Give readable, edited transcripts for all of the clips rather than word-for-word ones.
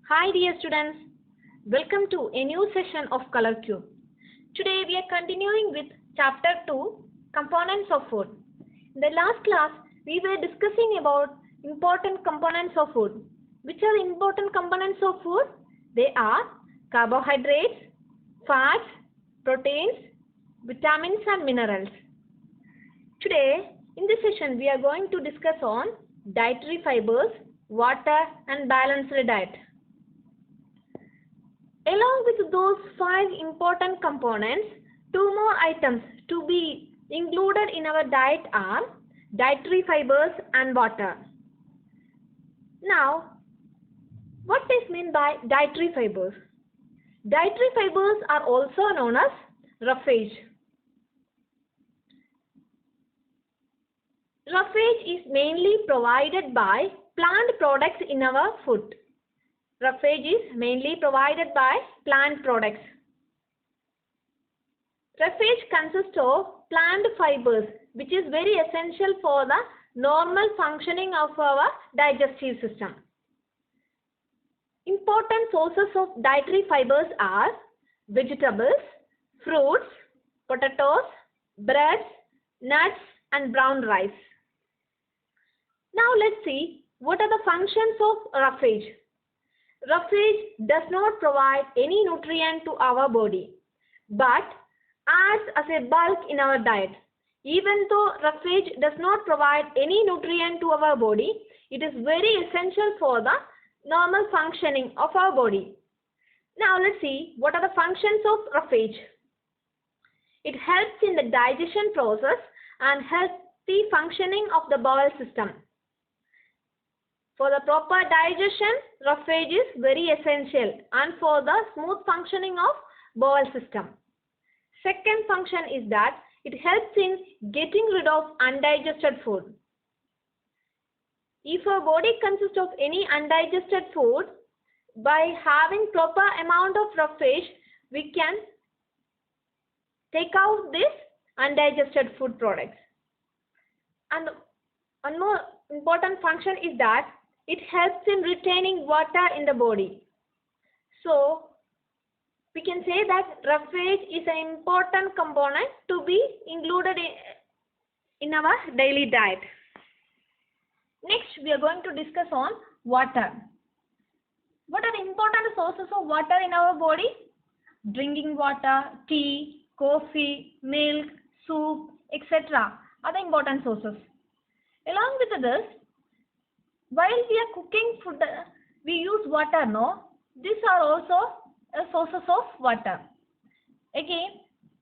Hi dear students, welcome to a new session of Color Cube. Today we are continuing with chapter 2, Components of Food. In the last class we were discussing about important components of food. Which are the important components of food? They are carbohydrates, fats, proteins, vitamins and minerals. Today in this session we are going to discuss on dietary fibers, water and balanced diet. Along with those 5 important components, 2 more items to be included in our diet are dietary fibers and water. Now, what is meant by dietary fibers? Dietary fibers are also known as roughage. Roughage is mainly provided by plant products in our food. Roughage is mainly provided by plant products. Roughage consists of plant fibers, which is very essential for the normal functioning of our digestive system. Important sources of dietary fibers are vegetables, fruits, potatoes, breads, nuts, and brown rice. Now let's see what are the functions of roughage. Roughage does not provide any nutrient to our body, but acts as a bulk in our diet. Even though roughage does not provide any nutrient to our body, it is very essential for the normal functioning of our body. Now let's see what are the functions of roughage. It helps in the digestion process and healthy functioning of the bowel system. For the proper digestion, roughage is very essential and for the smooth functioning of bowel system. Second function is that it helps in getting rid of undigested food. If our body consists of any undigested food, by having proper amount of roughage, we can take out this undigested food products. And one more important function is that it helps in retaining water in the body. So, we can say that roughage is an important component to be included in our daily diet. Next, we are going to discuss on water. What are the important sources of water in our body? Drinking water, tea, coffee, milk, soup, etc. are the important sources. Along with this, while we are cooking food, we use water, no? These are also sources of water. Again,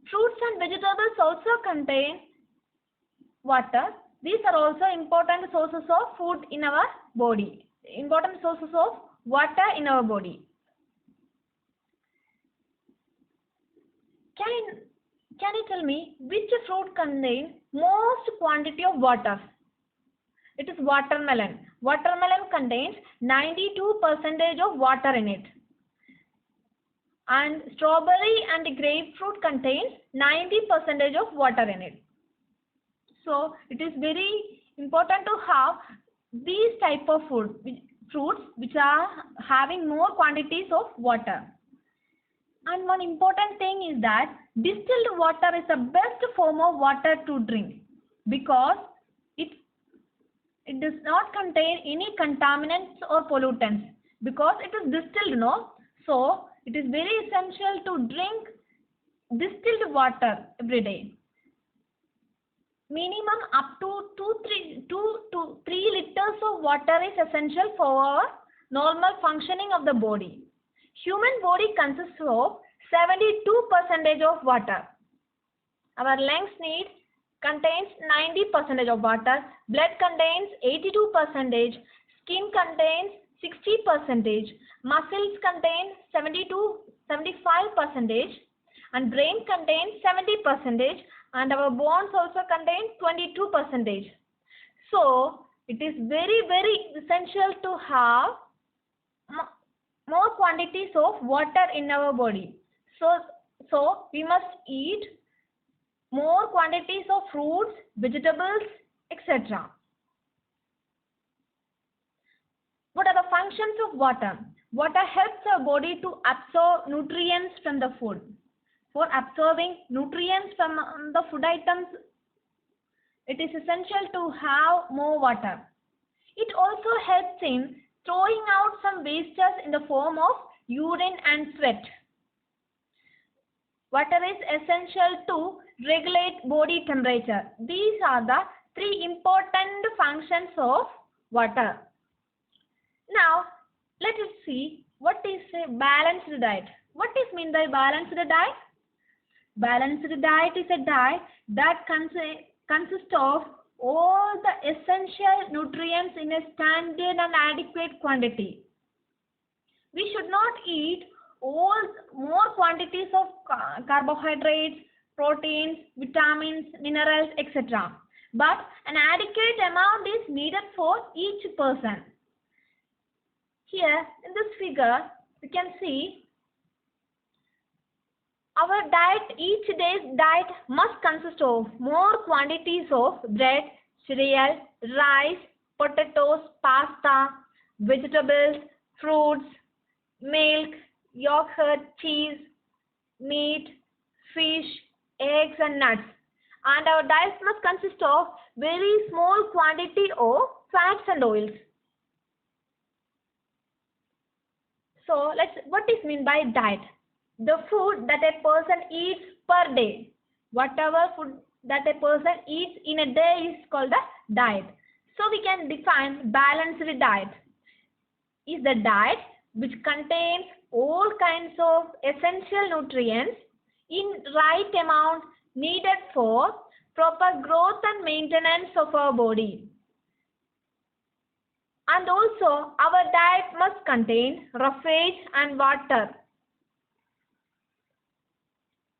fruits and vegetables also contain water. These are also important sources of food in our body. Important sources of water in our body. Can you tell me which fruit contains most quantity of water? It is watermelon. Watermelon contains 92% of water in it. And strawberry and grapefruit contains 90% of water in it. So it is very important to have these type of fruits which are having more quantities of water. And one important thing is that distilled water is the best form of water to drink because it does not contain any contaminants or pollutants because it is distilled, no? So, it is very essential to drink distilled water every day. Minimum up to 2 to 3 liters of water is essential for our normal functioning of the body. Human body consists of 72% of water. Our lungs contains 90% of water, blood contains 82%, skin contains 60%, muscles contain 75%, and brain contains 70%, and our bones also contain 22%. So, it is very, very essential to have more quantities of water in our body. So we must eat more quantities of fruits, vegetables, etc. What are the functions of water? Water helps our body to absorb nutrients from the food. For absorbing nutrients from the food items, it is essential to have more water. It also helps in throwing out some wastes in the form of urine and sweat. Water is essential to regulate body temperature. These are the three important functions of water. Now, let us see what is a balanced diet. What is meant by balanced diet? Balanced diet is a diet that consists of all the essential nutrients in a standard and adequate quantity. We should not eat more quantities of carbohydrates, proteins, vitamins, minerals, etc. But an adequate amount is needed for each person. Here in this figure, we can see our diet, each day's diet must consist of more quantities of bread, cereal, rice, potatoes, pasta, vegetables, fruits, milk, yogurt, cheese, meat, fish, eggs and nuts. And our diet must consist of very small quantity of fats and oils. So what is meant by diet? The food that a person eats per day. Whatever food that a person eats in a day is called a diet. So we can define balanced diet is the diet which contains all kinds of essential nutrients in right amount needed for proper growth and maintenance of our body. And also our diet must contain roughage and water.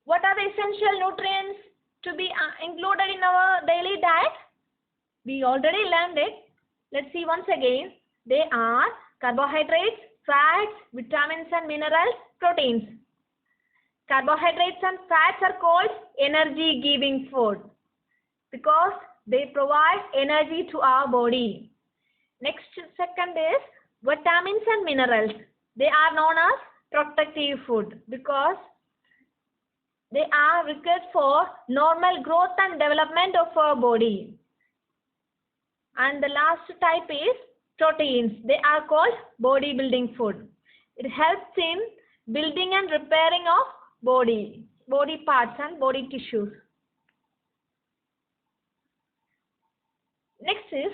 What are the essential nutrients to be included in our daily diet? We already learned it. Let's see once again. They are carbohydrates, fats, vitamins and minerals, proteins. Carbohydrates and fats are called energy giving food because they provide energy to our body. Next second is vitamins and minerals. They are known as protective food because they are required for normal growth and development of our body. And the last type is proteins. They are called bodybuilding food. It helps in building and repairing of body parts and body tissues. Next is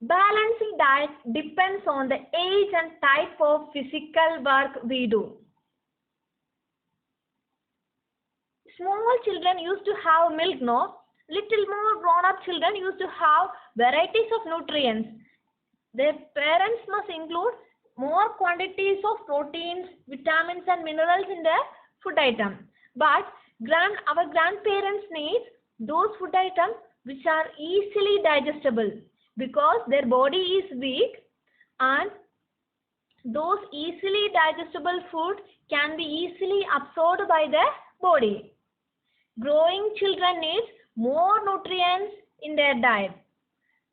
balancing diet depends on the age and type of physical work we do. Small children used to have milk, no? Little more grown-up children used to have varieties of nutrients. Their parents must include more quantities of proteins, vitamins and minerals in their food item. But our grandparents need those food items which are easily digestible because their body is weak and those easily digestible food can be easily absorbed by their body. Growing children need more nutrients in their diet.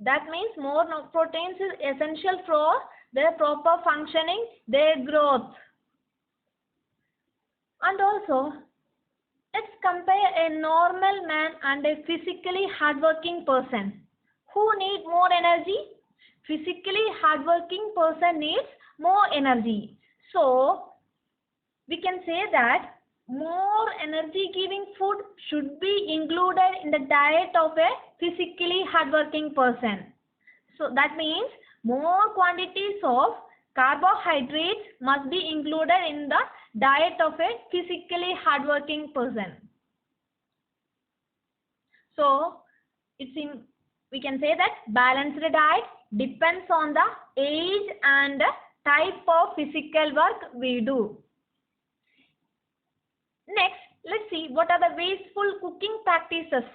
That means more proteins is essential for their proper functioning, their growth. And also, let's compare a normal man and a physically hardworking person. Who needs more energy? Physically hardworking person needs more energy. So, we can say that more energy giving food should be included in the diet of a physically hardworking person. So that means more quantities of carbohydrates must be included in the diet of a physically hardworking person. So we can say that balanced diet depends on the age and type of physical work we do. Next, let's see what are the wasteful cooking practices.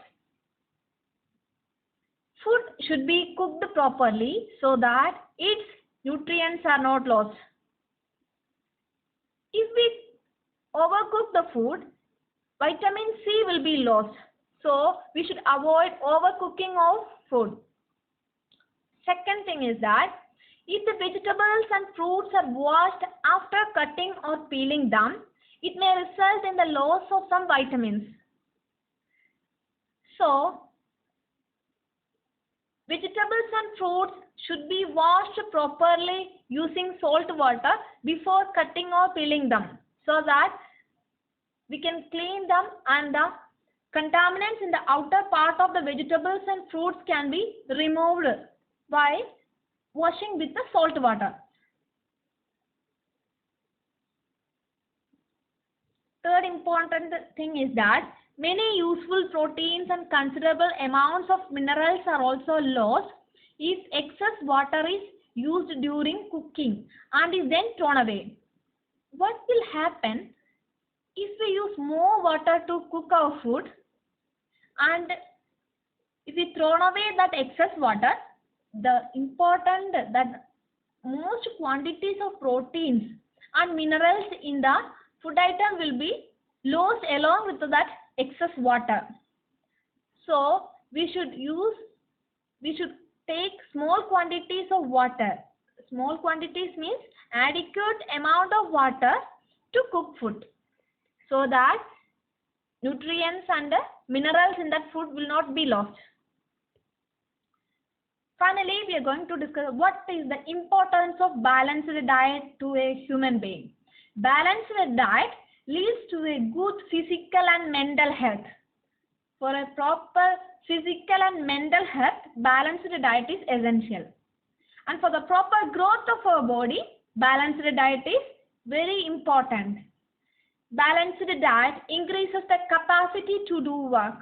Food should be cooked properly so that its nutrients are not lost. If we overcook the food, vitamin C will be lost. So, we should avoid overcooking of food. Second thing is that If the vegetables and fruits are washed after cutting or peeling them, it may result in the loss of some vitamins. So, vegetables and fruits should be washed properly using salt water before cutting or peeling them, so that we can clean them and the contaminants in the outer part of the vegetables and fruits can be removed by washing with the salt water. Third important thing is that many useful proteins and considerable amounts of minerals are also lost if excess water is used during cooking and is then thrown away. What will happen if we use more water to cook our food and if we throw away that excess water, the most quantities of proteins and minerals in the food item will be lost along with that excess water. So we should take small quantities of water. Small quantities means adequate amount of water to cook food, so that nutrients and minerals in that food will not be lost. Finally, we are going to discuss what is the importance of balanced diet to a human being. Balanced diet leads to a good physical and mental health. For a proper physical and mental health, balanced diet is essential. And for the proper growth of our body, balanced diet is very important. Balanced diet increases the capacity to do work.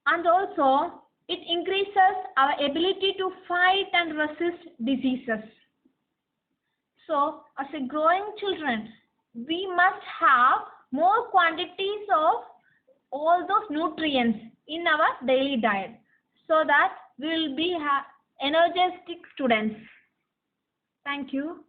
And also, it increases our ability to fight and resist diseases. So, as a growing children, we must have more quantities of all those nutrients in our daily diet, so that we will be energetic students. Thank you.